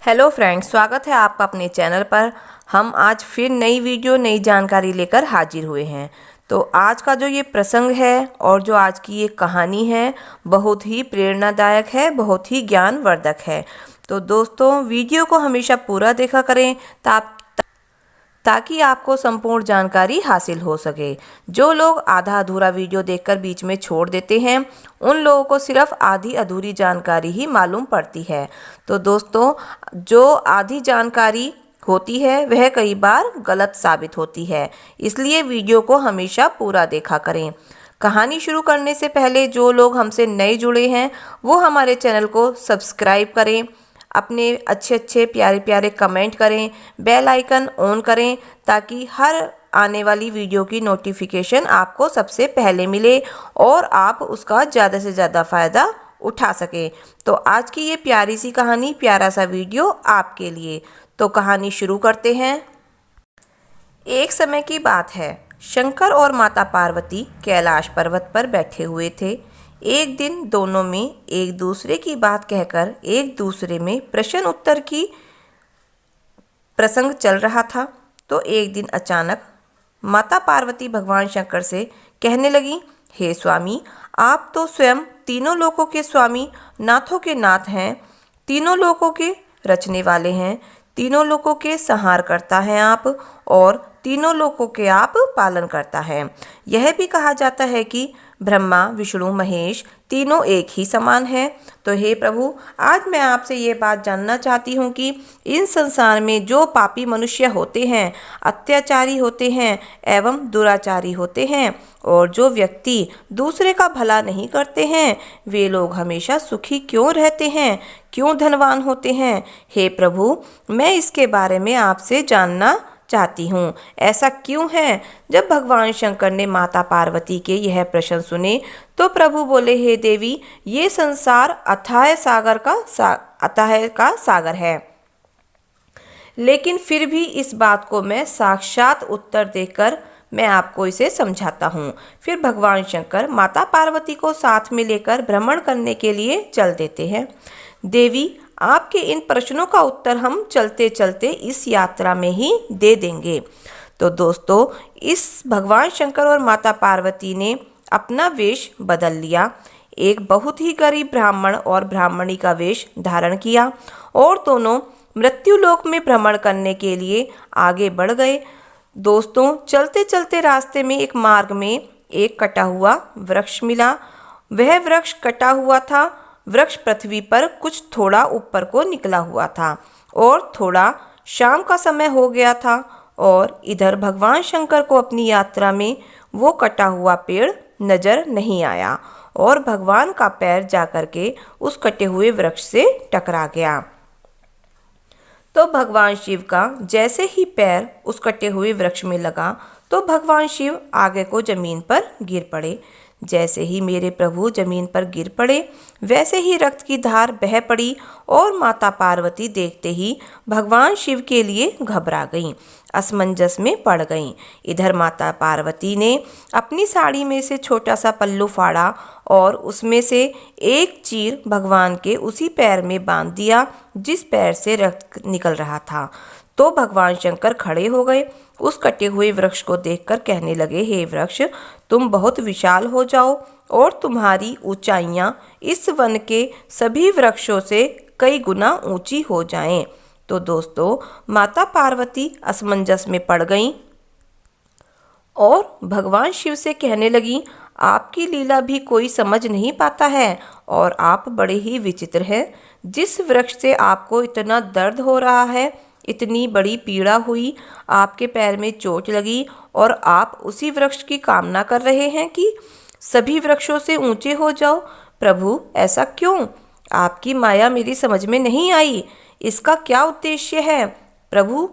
Hello friends, स्वागत है आपका अपने चैनल पर। हम आज फिर नई वीडियो नई जानकारी लेकर हाजिर हुए हैं। तो आज का जो ये प्रसंग है और जो आज की ये कहानी है बहुत ही प्रेरणादायक है, बहुत ही ज्ञानवर्धक है। तो दोस्तों, वीडियो को हमेशा पूरा देखा करें ताकि आपको संपूर्ण जानकारी हासिल हो सके। जो लोग आधा अधूरा वीडियो देखकर बीच में छोड़ देते हैं उन लोगों को सिर्फ आधी अधूरी जानकारी ही मालूम पड़ती है। तो दोस्तों, जो आधी जानकारी होती है वह कई बार गलत साबित होती है, इसलिए वीडियो को हमेशा पूरा देखा करें। कहानी शुरू करने से पहले जो लोग हमसे नए जुड़े हैं वो हमारे चैनल को सब्सक्राइब करें, अपने अच्छे अच्छे प्यारे प्यारे कमेंट करें, बेल आइकन ऑन करें ताकि हर आने वाली वीडियो की नोटिफिकेशन आपको सबसे पहले मिले और आप उसका ज़्यादा से ज़्यादा फ़ायदा उठा सकें। तो आज की ये प्यारी सी कहानी, प्यारा सा वीडियो आपके लिए। तो कहानी शुरू करते हैं। एक समय की बात है, शंकर और माता पार्वती कैलाश पर्वत पर बैठे हुए थे। एक दिन दोनों में एक दूसरे की बात कहकर एक दूसरे में प्रश्न उत्तर की प्रसंग चल रहा था। तो एक दिन अचानक माता पार्वती भगवान शंकर से कहने लगी, हे स्वामी, आप तो स्वयं तीनों लोकों के स्वामी, नाथों के नाथ हैं, तीनों लोकों के रचने वाले हैं, तीनों लोकों के संहार करता हैं आप, और तीनों लोकों के आप पालन करता है। यह भी कहा जाता है कि ब्रह्मा, विष्णु, महेश तीनों एक ही समान है। तो हे प्रभु, आज मैं आपसे ये बात जानना चाहती हूँ कि इन संसार में जो पापी मनुष्य होते हैं, अत्याचारी होते हैं एवं दुराचारी होते हैं, और जो व्यक्ति दूसरे का भला नहीं करते हैं, वे लोग हमेशा सुखी क्यों रहते हैं, क्यों धनवान होते हैं? हे प्रभु, मैं इसके बारे में आपसे जानना चाहती हूँ। ऐसा क्यों है? जब भगवान शंकर ने माता पार्वती के यह प्रश्न सुने तो प्रभु बोले, हे देवी, ये संसार अथाह का सागर है, लेकिन फिर भी इस बात को मैं साक्षात उत्तर देकर मैं आपको इसे समझाता हूँ। फिर भगवान शंकर माता पार्वती को साथ में लेकर भ्रमण करने के लिए चल देते हैं। देवी, आपके इन प्रश्नों का उत्तर हम चलते चलते इस यात्रा में ही दे देंगे। तो दोस्तों, इस भगवान शंकर और माता पार्वती ने अपना वेश बदल लिया। एक बहुत ही गरीब ब्राह्मण और ब्राह्मणी का वेश धारण किया और दोनों मृत्युलोक में भ्रमण करने के लिए आगे बढ़ गए। दोस्तों, चलते चलते रास्ते में एक मार्ग में एक कटा हुआ वृक्ष मिला। वह वृक्ष कटा हुआ था। वृक्ष पृथ्वी पर कुछ थोड़ा ऊपर को निकला हुआ था और थोड़ा शाम का समय हो गया था, और इधर भगवान शंकर को अपनी यात्रा में वो कटा हुआ पेड़ नजर नहीं आया और भगवान का पैर जाकर के उस कटे हुए वृक्ष से टकरा गया। तो भगवान शिव का जैसे ही पैर उस कटे हुए वृक्ष में लगा तो भगवान शिव आगे को जमीन पर गिर पड़े। जैसे ही मेरे प्रभु जमीन पर गिर पड़े वैसे ही रक्त की धार बह पड़ी और माता पार्वती देखते ही भगवान शिव के लिए घबरा गईं, असमंजस में पड़ गईं। इधर माता पार्वती ने अपनी साड़ी में से छोटा सा पल्लू फाड़ा और उसमें से एक चीर भगवान के उसी पैर में बांध दिया जिस पैर से रक्त निकल रहा था। तो भगवान शंकर खड़े हो गए। उस कटे हुए वृक्ष को देखकर कहने लगे, हे वृक्ष, तुम बहुत विशाल हो जाओ और तुम्हारी ऊंचाइयां इस वन के सभी वृक्षों से कई गुना ऊंची हो जाएं। तो दोस्तों, माता पार्वती असमंजस में पड़ गईं और भगवान शिव से कहने लगी, आपकी लीला भी कोई समझ नहीं पाता है और आप बड़े ही विचित्र हैं। जिस वृक्ष से आपको इतना दर्द हो रहा है, इतनी बड़ी पीड़ा हुई, आपके पैर में चोट लगी और आप उसी वृक्ष की कामना कर रहे हैं कि सभी वृक्षों से ऊंचे हो जाओ। प्रभु, ऐसा क्यों? आपकी माया मेरी समझ में नहीं आई। इसका क्या उद्देश्य है प्रभु?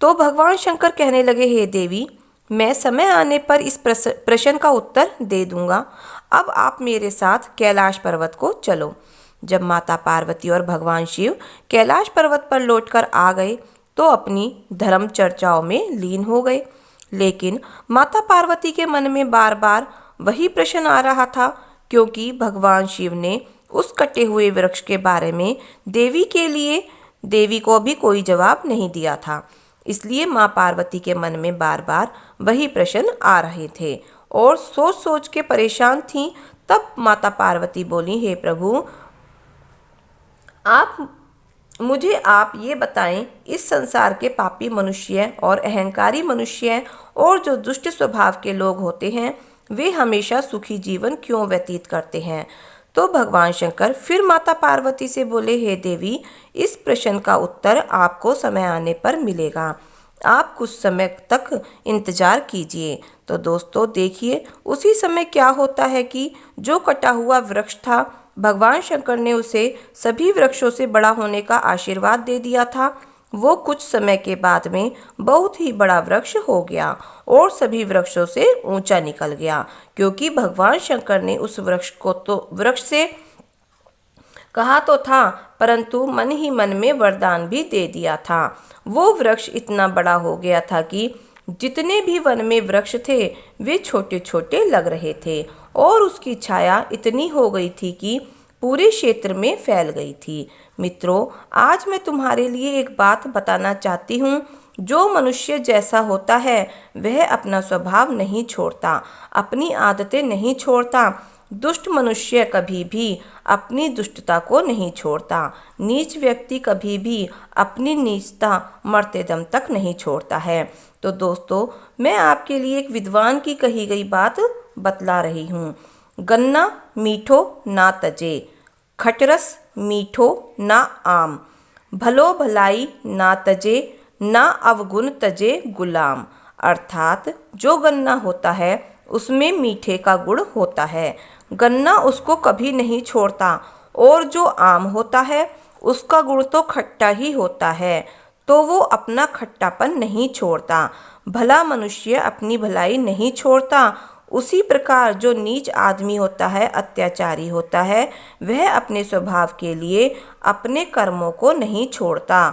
तो भगवान शंकर कहने लगे, हे देवी, मैं समय आने पर इस प्रश्न का उत्तर दे दूंगा। अब आप मेरे साथ कैलाश पर्वत को चलो। जब माता पार्वती और भगवान शिव कैलाश पर्वत पर लौटकर आ गए तो अपनी धर्म चर्चाओं में लीन हो गए। लेकिन माता पार्वती के मन में बार बार वही प्रश्न आ रहा था, क्योंकि भगवान शिव ने उस कटे हुए वृक्ष के बारे में देवी के लिए देवी को भी कोई जवाब नहीं दिया था। इसलिए माँ पार्वती के मन में बार बार वही प्रश्न आ रहे थे और सोच सोच के परेशान थीं। तब माता पार्वती बोली, हे प्रभु, आप ये बताएं, इस संसार के पापी मनुष्य और अहंकारी मनुष्य और जो दुष्ट स्वभाव के लोग होते हैं, वे हमेशा सुखी जीवन क्यों व्यतीत करते हैं। तो भगवान शंकर फिर माता पार्वती से बोले, हे देवी, इस प्रश्न का उत्तर आपको समय आने पर मिलेगा। आप कुछ समय तक इंतजार कीजिए। तो दोस्तों देखिए, उसी समय क्या होता है कि जो कटा हुआ वृक्ष था, भगवान शंकर ने उसे सभी वृक्षों से बड़ा होने का आशीर्वाद दे दिया था। वो कुछ समय के बाद में बहुत ही बड़ा वृक्ष हो गया और सभी वृक्षों से ऊंचा निकल गया, क्योंकि भगवान शंकर ने उस वृक्ष से कहा तो था, परंतु मन ही मन में वरदान भी दे दिया था। वो वृक्ष इतना बड़ा हो गया था कि जितने भी वन में वृक्ष थे वे छोटे छोटे लग रहे थे और उसकी छाया इतनी हो गई थी कि पूरे क्षेत्र में फैल गई थी। मित्रों, आज मैं तुम्हारे लिए एक बात बताना चाहती हूँ। जो मनुष्य जैसा होता है वह अपना स्वभाव नहीं छोड़ता, अपनी आदतें नहीं छोड़ता। दुष्ट मनुष्य कभी भी अपनी दुष्टता को नहीं छोड़ता। नीच व्यक्ति कभी भी अपनी नीचता मरते दम तक नहीं छोड़ता है। तो दोस्तों, मैं आपके लिए एक विद्वान की कही गई बात बतला रही हूँ। गन्ना मीठो ना तजे, खटरस मीठो ना आम, भलो भलाई ना तजे, ना अवगुण तजे गुलाम। अर्थात जो गन्ना होता है उसमें मीठे का गुण होता है, गन्ना उसको कभी नहीं छोड़ता, और जो आम होता है उसका गुण तो खट्टा ही होता है, तो वो अपना खट्टापन नहीं छोड़ता। भला मनुष्य अपनी भलाई नहीं छोड़ता। उसी प्रकार जो नीच आदमी होता है, अत्याचारी होता है, वह अपने स्वभाव के लिए अपने कर्मों को नहीं छोड़ता।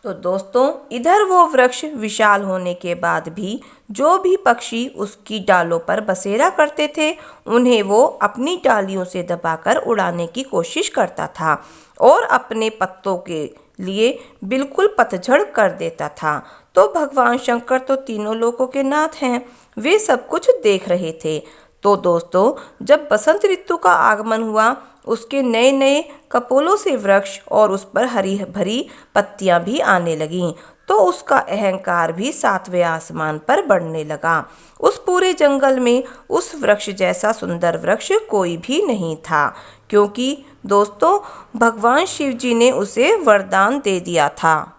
तो दोस्तों, इधर वो वृक्ष विशाल होने के बाद भी जो भी पक्षी उसकी डालों पर बसेरा करते थे, उन्हें वो अपनी डालियों से दबाकर उड़ाने की कोशिश करता था और अपने पत्तों के लिए बिल्कुल पतझड़ कर देता था। तो भगवान शंकर तो तीनों लोकों के नाथ हैं, वे सब कुछ देख रहे थे। तो दोस्तों, जब बसंत ऋतु का आगमन हुआ, उसके नए नए कपोलों से वृक्ष और उस पर हरी भरी पत्तियां भी आने लगीं, तो उसका अहंकार भी सातवें आसमान पर बढ़ने लगा। उस पूरे जंगल में उस वृक्ष जैसा सुंदर वृक्ष कोई भी नहीं था, क्योंकि दोस्तों भगवान शिव जी ने उसे वरदान दे दिया था।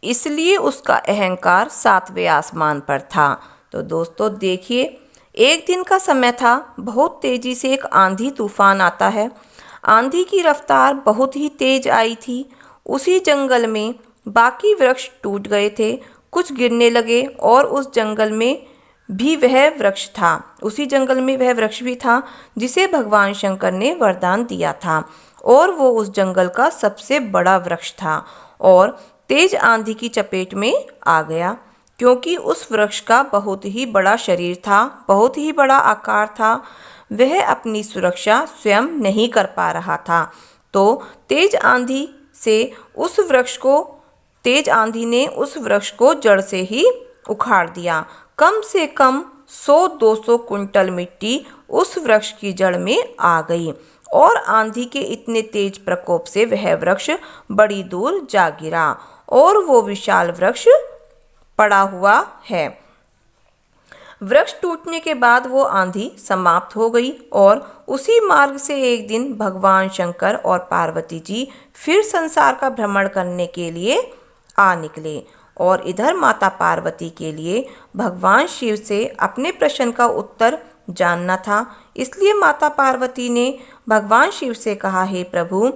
इसलिए उसका अहंकार सातवें आसमान पर था। तो दोस्तों देखिए, एक दिन का समय था। बहुत तेजी से एक आंधी तूफान आता है। आंधी की रफ्तार बहुत ही तेज आई थी। उसी जंगल में बाकी वृक्ष टूट गए थे, कुछ गिरने लगे, और उस जंगल में भी वह वृक्ष था। उसी जंगल में वह वृक्ष भी था जिसे भगवान शंकर ने वरदान दिया था, और वो उस जंगल का सबसे बड़ा वृक्ष था और तेज आंधी की चपेट में आ गया, क्योंकि उस वृक्ष का बहुत ही बड़ा शरीर था, बहुत ही बड़ा आकार था। वह अपनी सुरक्षा स्वयं नहीं कर पा रहा था। तो तेज आंधी ने उस वृक्ष को जड़ से ही उखाड़ दिया। कम से कम 100-200 कुंटल मिट्टी उस वृक्ष की जड़ में आ गई, और आंधी के इतने तेज प्रकोप से वह वृक्ष बड़ी दूर जा गिरा, और वो विशाल वृक्ष पड़ा हुआ है। वृक्ष टूटने के बाद वो आंधी समाप्त हो गई, और उसी मार्ग से एक दिन भगवान शंकर और पार्वती जी फिर संसार का भ्रमण करने के लिए आ निकले। और इधर माता पार्वती के लिए भगवान शिव से अपने प्रश्न का उत्तर जानना था। इसलिए माता पार्वती ने भगवान शिव से कहा, हे प्रभु,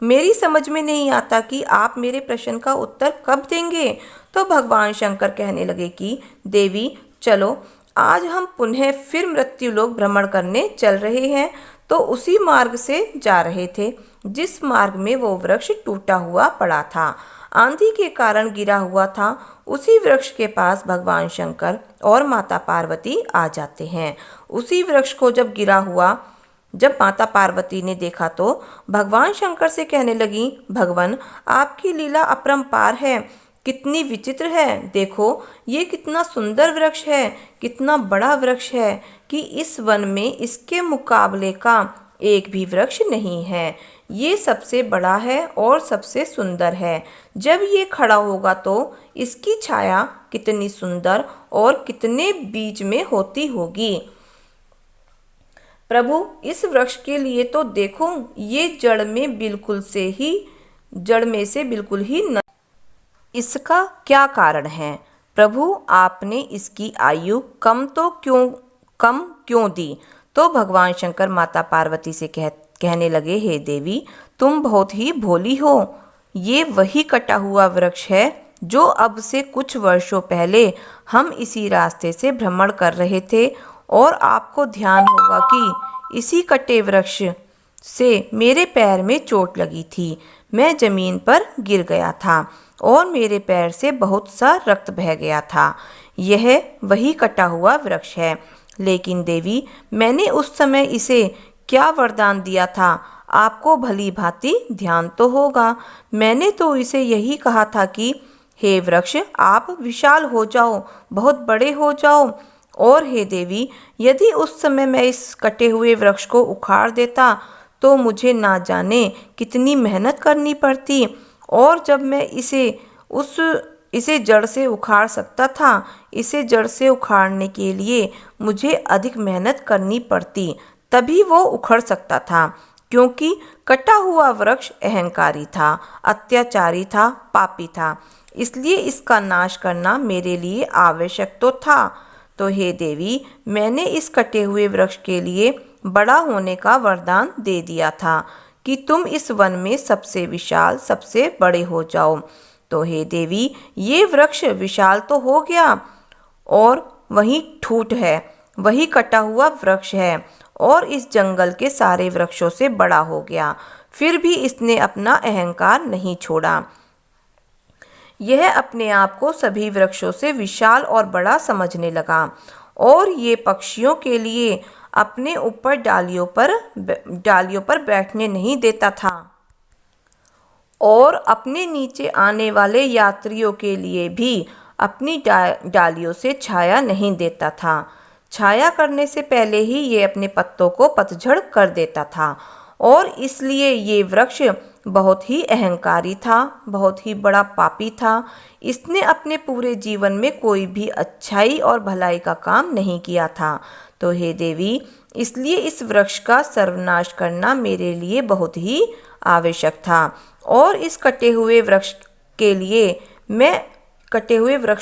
मेरी समझ में नहीं आता कि आप मेरे प्रश्न का उत्तर कब देंगे। तो भगवान शंकर कहने लगे कि देवी, चलो आज हम पुनः फिर मृत्युलोक भ्रमण करने चल रहे हैं। तो उसी मार्ग से जा रहे थे जिस मार्ग में वो वृक्ष टूटा हुआ पड़ा था, आंधी के कारण गिरा हुआ था। उसी वृक्ष के पास भगवान शंकर और माता पार्वती आ जाते हैं। उसी वृक्ष को जब गिरा हुआ जब माता पार्वती ने देखा तो भगवान शंकर से कहने लगी, भगवान आपकी लीला अपरंपार है, कितनी विचित्र है। देखो ये कितना सुंदर वृक्ष है, कितना बड़ा वृक्ष है कि इस वन में इसके मुकाबले का एक भी वृक्ष नहीं है। ये सबसे बड़ा है और सबसे सुंदर है। जब ये खड़ा होगा तो इसकी छाया कितनी सुंदर और कितने बीच में होती होगी। प्रभु इस वृक्ष के लिए तो देखो, ये जड़ में से बिल्कुल ही न। इसका क्या कारण है प्रभु, आपने इसकी आयु कम क्यों दी। तो भगवान शंकर माता पार्वती से कहने लगे, हे देवी तुम बहुत ही भोली हो। ये वही कटा हुआ वृक्ष है जो अब से कुछ वर्षों पहले हम इसी रास्ते से भ्रमण कर रहे थे, और आपको ध्यान होगा कि इसी कटे वृक्ष से मेरे पैर में चोट लगी थी। मैं जमीन पर गिर गया था और मेरे पैर से बहुत सा रक्त बह गया था। यह वही कटा हुआ वृक्ष है। लेकिन देवी मैंने उस समय इसे क्या वरदान दिया था, आपको भली भांति ध्यान तो होगा। मैंने तो इसे यही कहा था कि हे वृक्ष आप विशाल हो जाओ, बहुत बड़े हो जाओ। और हे देवी यदि उस समय मैं इस कटे हुए वृक्ष को उखाड़ देता तो मुझे ना जाने कितनी मेहनत करनी पड़ती, और जब मैं इसे जड़ से उखाड़ सकता था, इसे जड़ से उखाड़ने के लिए मुझे अधिक मेहनत करनी पड़ती, तभी वो उखड़ सकता था। क्योंकि कटा हुआ वृक्ष अहंकारी था, अत्याचारी था, पापी था, इसलिए इसका नाश करना मेरे लिए आवश्यक तो था। तो हे देवी मैंने इस कटे हुए वृक्ष के लिए बड़ा होने का वरदान दे दिया था कि तुम इस वन में सबसे विशाल, सबसे बड़े हो जाओ। तो हे देवी ये वृक्ष विशाल तो हो गया और वही ठूठ है, वही कटा हुआ वृक्ष है और इस जंगल के सारे वृक्षों से बड़ा हो गया। फिर भी इसने अपना अहंकार नहीं छोड़ा। यह अपने आप को सभी वृक्षों से विशाल और बड़ा समझने लगा और ये पक्षियों के लिए अपने ऊपर डालियों पर बैठने नहीं देता था और अपने नीचे आने वाले यात्रियों के लिए भी अपनी डालियों से छाया नहीं देता था। छाया करने से पहले ही ये अपने पत्तों को पतझड़ कर देता था और इसलिए ये वृक्ष बहुत ही अहंकारी था, बहुत ही बड़ा पापी था। इसने अपने पूरे जीवन में कोई भी अच्छाई और भलाई का काम नहीं किया था। तो हे देवी इसलिए इस वृक्ष का सर्वनाश करना मेरे लिए बहुत ही आवश्यक था और इस कटे हुए वृक्ष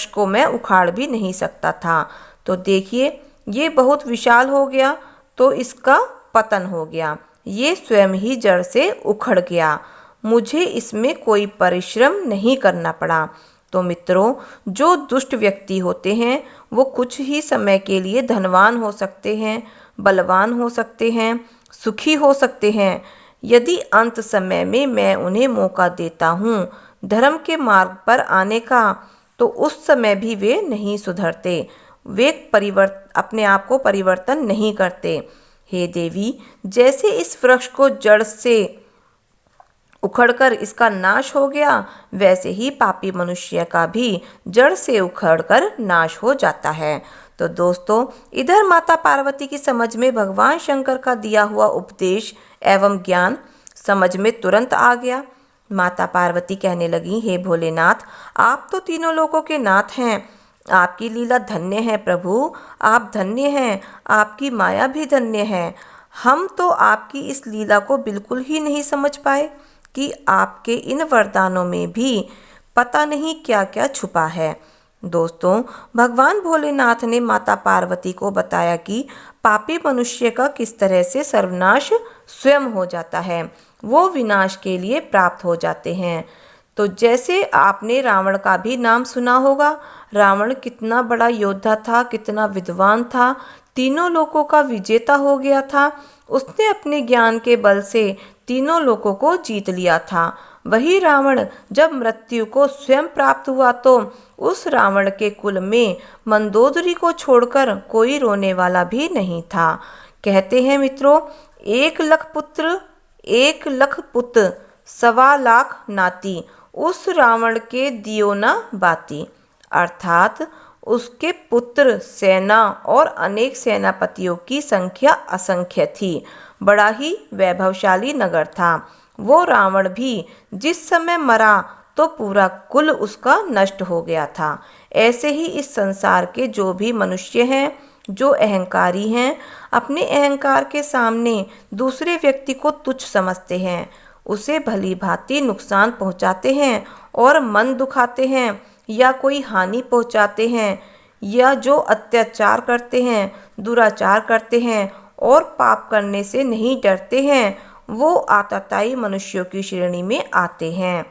को मैं उखाड़ भी नहीं सकता था। तो देखिए ये बहुत विशाल हो गया तो इसका पतन हो गया, ये स्वयं ही जड़ से उखड़ गया, मुझे इसमें कोई परिश्रम नहीं करना पड़ा। तो मित्रों जो दुष्ट व्यक्ति होते हैं वो कुछ ही समय के लिए धनवान हो सकते हैं, बलवान हो सकते हैं, सुखी हो सकते हैं। यदि अंत समय में मैं उन्हें मौका देता हूँ धर्म के मार्ग पर आने का, तो उस समय भी वे नहीं सुधरते, वे अपने आप को परिवर्तन नहीं करते। हे देवी जैसे इस वृक्ष को जड़ से उखड़कर इसका नाश हो गया, वैसे ही पापी मनुष्य का भी जड़ से उखड़कर नाश हो जाता है। तो दोस्तों इधर माता पार्वती की समझ में भगवान शंकर का दिया हुआ उपदेश एवं ज्ञान समझ में तुरंत आ गया। माता पार्वती कहने लगी, हे भोलेनाथ आप तो तीनों लोकों के नाथ हैं, आपकी लीला धन्य है प्रभु, आप धन्य हैं, आपकी माया भी धन्य है। हम तो आपकी इस लीला को बिल्कुल ही नहीं समझ पाए कि आपके इन वरदानों में भी पता नहीं क्या क्या छुपा है। दोस्तों भगवान भोलेनाथ ने माता पार्वती को बताया कि पापी मनुष्य का किस तरह से सर्वनाश स्वयं हो जाता है, वो विनाश के लिए प्राप्त हो जाते हैं। तो जैसे आपने रावण का भी नाम सुना होगा, रावण कितना बड़ा योद्धा था, कितना विद्वान था, तीनों लोकों का विजेता हो गया था। उसने अपने ज्ञान के बल से तीनों लोकों को जीत लिया था। वही रावण जब मृत्यु को स्वयं प्राप्त हुआ तो उस रावण के कुल में मंदोदरी को छोड़कर कोई रोने वाला भी नहीं था, कहते हैं मित्रों, 1 लाख पुत्र 1,15,00,000 नाती, उस रावण के दियो न बाती। अर्थात उसके पुत्र, सेना और अनेक सेनापतियों की संख्या असंख्य थी। बड़ा ही वैभवशाली नगर था। वो रावण भी जिस समय मरा तो पूरा कुल उसका नष्ट हो गया था। ऐसे ही इस संसार के जो भी मनुष्य हैं, जो अहंकारी हैं, अपने अहंकार के सामने दूसरे व्यक्ति को तुच्छ समझते हैं, उसे भली भांति नुकसान पहुंचाते हैं और मन दुखाते हैं या कोई हानि पहुंचाते हैं, या जो अत्याचार करते हैं, दुराचार करते हैं और पाप करने से नहीं डरते हैं, वो आतताई मनुष्यों की श्रेणी में आते हैं।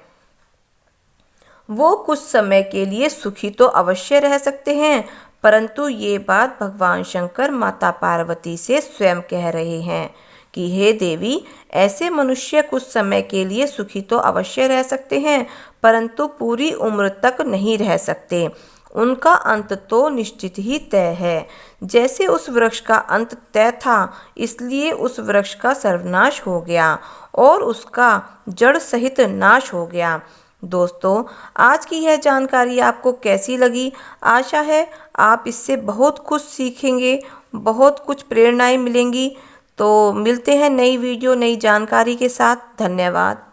वो कुछ समय के लिए सुखी तो अवश्य रह सकते हैं, परंतु ये बात भगवान शंकर माता पार्वती से स्वयं कह रहे हैं कि हे देवी, ऐसे मनुष्य कुछ समय के लिए सुखी तो अवश्य रह सकते हैं, परंतु पूरी उम्र तक नहीं रह सकते। उनका अंत तो निश्चित ही तय है। जैसे उस वृक्ष का अंत तय था, इसलिए उस वृक्ष का सर्वनाश हो गया और उसका जड़ सहित नाश हो गया। दोस्तों, आज की यह जानकारी आपको कैसी लगी? आशा है आप इससे बहुत कुछ सीखेंगे, बहुत कुछ प्रेरणाएं मिलेंगी। तो मिलते हैं नई वीडियो, नई जानकारी के साथ। धन्यवाद।